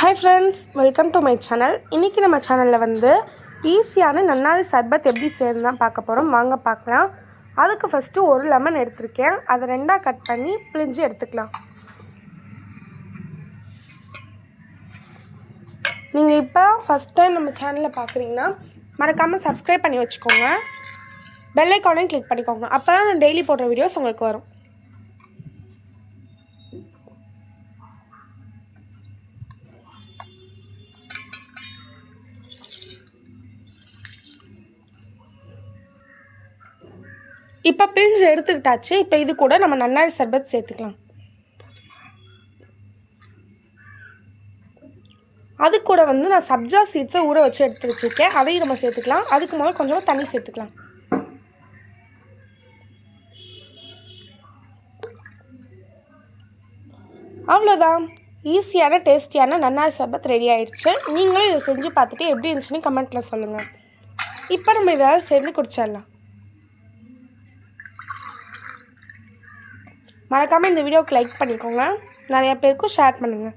Hi friends, welcome to my channel. இன்னைக்கு நம்ம சேனல்ல வந்து ஈஸியான நன்னாரி சர்பத் எப்படி செய்யறதுன்னு பார்க்க போறோம். வாங்க பார்க்கலாம். அதுக்கு ஃபர்ஸ்ட் ஒரு லெமன் எடுத்துர்க்கேன். அதை ரெண்டா கட் பண்ணி பிழிஞ்சு எடுத்துக்கலாம். நீங்க இப்ப ஃபர்ஸ்ட் டைம் நம்ம சேனலை பார்க்கறீங்கன்னா மறக்காம Subscribe பண்ணி வச்சுக்கோங்க. பெல் ஐகானையும் கிளிக் பண்ணிக்கோங்க. அப்பதான் நான் டெய்லி போடுற வீடியோஸ் உங்களுக்கு வரும். இப்போ பிழிஞ்சு எடுத்துக்கிட்டாச்சு. இப்போ இது கூட நம்ம நன்னாரி சர்பத் சேர்த்துக்கலாம். அது கூட வந்து நான் சப்ஜா சீட்ஸை ஊற வச்சு எடுத்து வச்சுருக்கேன். அதையும் நம்ம சேர்த்துக்கலாம். அதுக்கு முதல்ல கொஞ்சம் தண்ணி சேர்த்துக்கலாம். அவ்வளோதான், ஈஸியான டேஸ்டியான நன்னாரி சர்பத் ரெடி ஆயிடுச்சு. நீங்களும் இதை செஞ்சு பார்த்துட்டு எப்படி இருந்துச்சுன்னு கமெண்ட்டில் சொல்லுங்கள். இப்போ நம்ம இதை சேர்ந்து குடிச்சிடலாம். மறக்காமல் இந்த வீடியோவுக்கு லைக் பண்ணிக்கோங்க. நிறையா பேருக்கும் ஷேர் பண்ணுங்கள்.